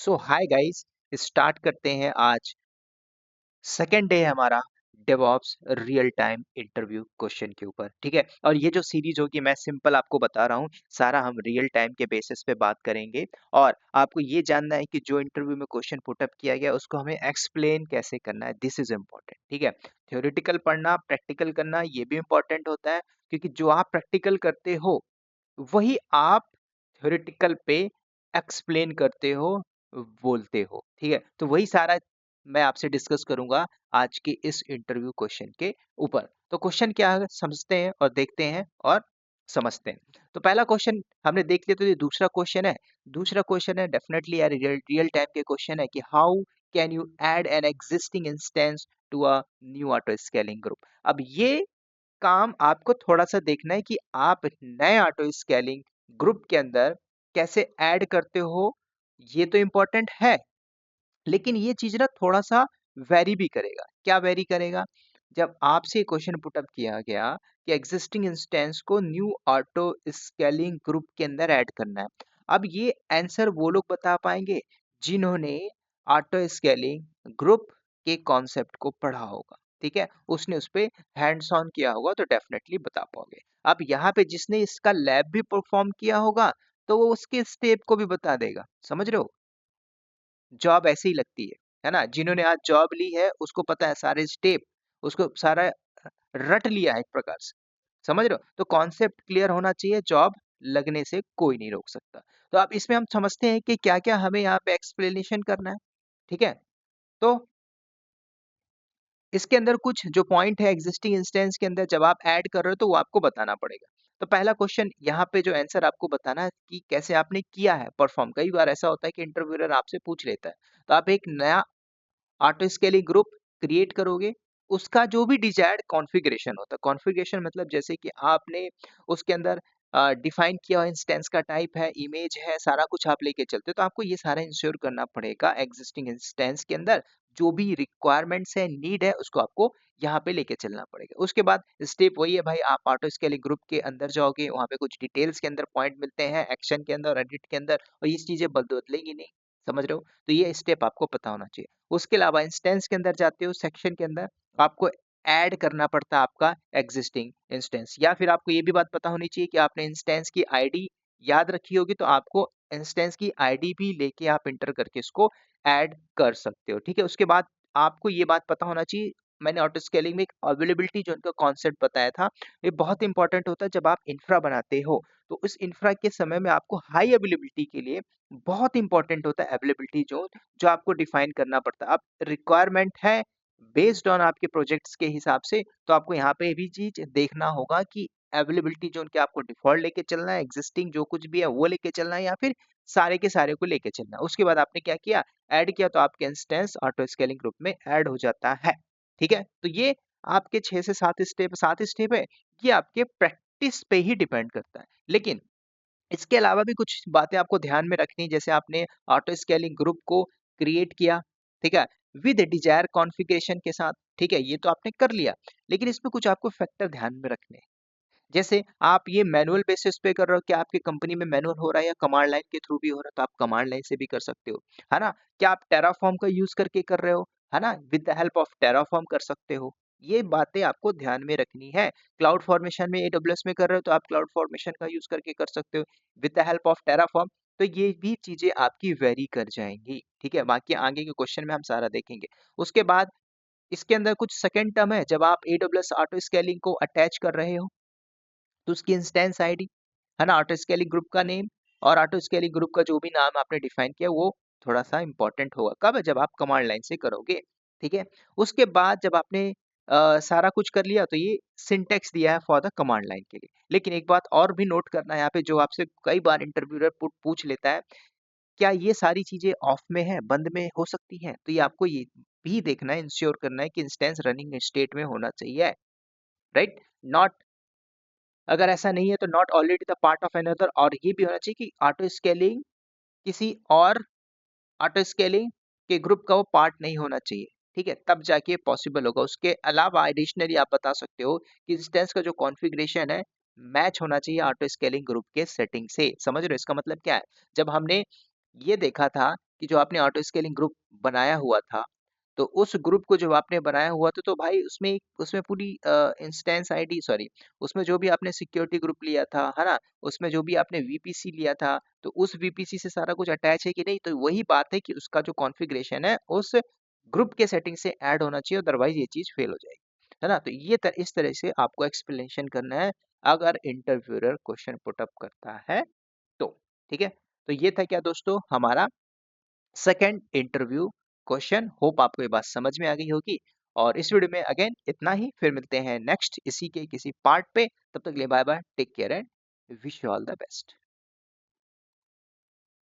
सो hi guys, start करते हैं। आज सेकेंड डे है हमारा DevOps real time interview question के ऊपर। ठीक है, और ये जो सीरीज होगी मैं सिंपल आपको बता रहा हूँ, सारा हम रियल टाइम के बेसिस पे बात करेंगे। और आपको ये जानना है कि जो इंटरव्यू में क्वेश्चन पुटअप किया गया उसको हमें एक्सप्लेन कैसे करना है। This is important. ठीक है, थ्योरेटिकल पढ़ना, प्रैक्टिकल करना ये भी इम्पोर्टेंट होता है, क्योंकि जो आप प्रैक्टिकल करते हो वही आप थ्योरेटिकल पे एक्सप्लेन करते हो, बोलते हो। ठीक है, तो वही सारा मैं आपसे डिस्कस करूंगा आज के इस इंटरव्यू क्वेश्चन के ऊपर। तो क्वेश्चन क्या है समझते हैं और देखते हैं और समझते हैं। तो पहला क्वेश्चन हमने देख लिया, तो ये दूसरा क्वेश्चन है। दूसरा क्वेश्चन है डेफिनेटली यार रियल टाइम के क्वेश्चन है कि how can you add an existing instance to a new auto scaling group. अब ये काम आपको थोड़ा-सा देखना है कि आप नए ऑटो स्केलिंग ग्रुप के अंदर कैसे ऐड करते हो, ये तो इम्पोर्टेंट है, लेकिन ये चीज़ ना थोड़ा-सा वैरी भी करेगा। क्या वैरी करेगा? जब आपसे क्वेश्चन पुट अप किया गया कि एक्जिस्टिंग इंस्टेंस को न्यू ऑटो स्केलिंग ग्रुप के अंदर ऐड करना है। अब ये आंसर वो लोग बता पाएँगे जिन्होंने ऑटो स्केलिंग ग्रुप के कॉन्सेप्ट को पढ़ा होगा। ठीक है? उसने उसपे हैंड्स ऑन किया होगा तो डेफिनेटली बता पाओगे। अब यहाँ पे जिसने इसका लैब भी परफॉर्म किया होगा, तो वो उसके स्टेप को भी बता देगा। समझ रहे हो? जॉब ऐसे ही लगती है ना? जिन्होंने आज जॉब ली है उसको पता है सारे स्टेप, उसको सारा रट लिया है एक प्रकार से। समझ रहे हो? तो कॉन्सेप्ट क्लियर होना चाहिए, जॉब लगने से कोई नहीं रोक सकता। तो अब इसमें हम समझते हैं कि क्या-क्या हमें यहाँ पे एक्सप्लेनेशन करना है। ठीक है? तो इसके अंदर कुछ जो पॉइंट है एग्जिस्टिंग इंस्टेंस के अंदर जब आप ऐड कर रहे हो तो वो आपको बताना पड़ेगा। तो पहला क्वेश्चन यहाँ पे जो आंसर आपको बताना है कि कैसे आपने किया है परफॉर्म। कई बार ऐसा होता है कि इंटरव्यूअर आपसे पूछ लेता है, तो आप एक नया ऑटो स्केलिंग ग्रुप क्रिएट करोगे। उसका जो भी डिजायर्ड कॉन्फ़िगरेशन होता है, कॉन्फ़िगरेशन मतलब जैसे कि आपने उसके अंदर डिफाइन किया हुआ इंस्टेंस का टाइप है, इमेज है, सारा कुछ आप लेके चलते हो, तो आपको ये सारा इंश्योर करना पड़ेगा एग्जिस्टिंग इंस्टेंस के अंदर। जो भी रिक्वायरमेंट्स है, नीड है, उसको आपको यहाँ पे लेके चलना पड़ेगा। उसके बाद स्टेप वही है भाई, आप ऑटो स्केलिंग ग्रुप के अंदर जाओगे, वहाँ पे कुछ डिटेल्स के अंदर पॉइंट मिलते हैं, एक्शन के अंदर और एडिट के अंदर, और ये चीजें बदलेंगी नहीं। समझ रहे हो? तो ये स्टेप आपको पता होना चाहिए। उसके अलावा इंस्टेंस के अंदर जाते हो, सेक्शन के अंदर आपको ऐड करना पड़ता है आपका एग्जिस्टिंग इंस्टेंस, या फिर आपको ये भी बात पता होनी चाहिए कि आपने इंस्टेंस की आईडी याद रखी होगी, तो आपको इंस्टेंस की आईडी भी लेके आप इंटर करके इसको ऐड कर सकते हो। ठीक है, उसके बाद आपको ये बात पता होना चाहिए, मैंने ऑटो स्केलिंग में एक अवेलेबिलिटी जो उनका कॉन्सेप्ट बताया था, ये बहुत इंपॉर्टेंट होता है। जब आप इंफ्रा बनाते हो तो उस इंफ्रा के समय में आपको हाई अवेलेबिलिटी के लिए बहुत इंपॉर्टेंट होता है अवेलेबिलिटी जोन, जो आपको डिफाइन करना पड़ता है। अब रिक्वायरमेंट है बेस्ड ऑन आपके प्रोजेक्ट्स के हिसाब से, तो आपको यहाँ पे भी चीज देखना होगा कि अवेलेबिलिटी जोन क्या आपको डिफॉल्ट लेके चलना है, एग्जिस्टिंग जो कुछ भी है वो लेके चलना है, या फिर सारे के सारे को लेके चलना है। उसके बाद आपने क्या किया, ऐड किया, तो आपके इंस्टेंस ऑटो स्केलिंग ग्रुप में ऐड हो जाता है। ठीक है, तो ये आपके 6 से 7 स्टेप है, ये आपके प्रैक्टिस पे ही डिपेंड करता है। लेकिन इसके अलावा भी कुछ बातें आपको ध्यान में रखनी, जैसे आपने ऑटो स्केलिंग ग्रुप को क्रिएट किया, ठीक है, विद डिजायर कॉन्फ़िगरेशन के साथ। ठीक है, ये तो आपने कर लिया, लेकिन इसमें कुछ आपको फैक्टर ध्यान में रखने हैं। जैसे आप ये मैनुअल बेसिस पे कर रहे हो, क्या आपकी कंपनी में मैनुअल हो रहा है या कमांड लाइन के थ्रू भी हो रहा है, तो आप कमांड लाइन से भी कर सकते हो, है ना? क्या आप टेराफॉर्म का यूज करके कर रहे हो, है ना? With the help of Terraform कर सकते हो। ये बातें आपको ध्यान में रखनी है। क्लाउड फॉर्मेशन में एडब्ल्यूएस में कर रहे हो, तो आप क्लाउड फॉर्मेशन का यूज करके कर सकते हो with the help of Terraform. तो ये भी चीजें आपकी वेरी कर जाएंगी। ठीक है, बाकी आगे के क्वेश्चन में हम सारा देखेंगे। उसके बाद इसके अंदर कुछ सेकंड टर्म है, जब आप एडब्ल्यूएस ऑटो स्केलिंग को अटैच कर रहे हो, तो उसकी इंस्टेंस आईडी, है ना, ऑटो स्केलिंग ग्रुप का नेम, और ऑटो स्केलिंग ग्रुप का जो भी नाम आपने डिफाइन किया वो थोड़ा सा इंपॉर्टेंट होगा। कब? जब आप कमांड लाइन से करोगे। ठीक है, उसके बाद जब आपने सारा कुछ कर लिया, तो ये सिंटेक्स दिया है फॉर द कमांड लाइन के लिए। लेकिन एक बात और भी नोट करना है यहाँ पे, जो आपसे कई बार इंटरव्यूअर पूछ लेता है, क्या ये सारी चीजें ऑफ में है, बंद में हो सकती हैं? तो ये आपको ये भी देखना है, इंश्योर करना है कि इंस्टेंस रनिंग स्टेट में होना चाहिए, राइट? नॉट, अगर ऐसा नहीं है तो not already the part of another, और ये भी होना चाहिए कि ऑटो स्केलिंग किसी और ऑटो स्केलिंग के ग्रुप का वो पार्ट नहीं होना चाहिए। ठीक है, तब जाके पॉसिबल होगा। उसके अलावा एडिशनली आप बता सकते हो कि इंस्टेंस का जो कॉन्फ़िगरेशन है मैच होना चाहिए ऑटो स्केलिंग ग्रुप के सेटिंग से। समझ रहे हो इसका मतलब क्या है? जब हमने ये देखा था कि जो आपने ऑटो स्केलिंग ग्रुप बनाया हुआ था, तो उस ग्रुप को जब आपने बनाया हुआ था तो भाई उसमें पूरी इंस्टेंस आईडी सॉरी उसमें जो भी आपने सिक्योरिटी ग्रुप लिया था, है ना? उसमें जो भी आपने वीपीसी लिया था, तो उस वीपीसी से सारा कुछ अटैच है कि नहीं? तो वही बात है कि उसका जो कॉन्फ़िगरेशन है उस ग्रुप के सेटिंग से ऐड होना चाहिए, अदरवाइज़ ये चीज़ फेल हो जाएगी। है ना? तो इस तरह से आपको एक्सप्लेनेशन करना है अगर इंटरव्यूअर क्वेश्चन पुट अप करता है तो। ठीक है? तो ये था क्या दोस्तों हमारा सेकंड इंटरव्यू क्वेश्चन। होप आपको ये बात समझ में आ गई होगी। और इस वीडियो में अगेन इतना ही, फिर मिलते हैं नेक्स्ट इसी के किसी पार्ट पे। तब तक के लिए bye bye, take care and wish you all the best.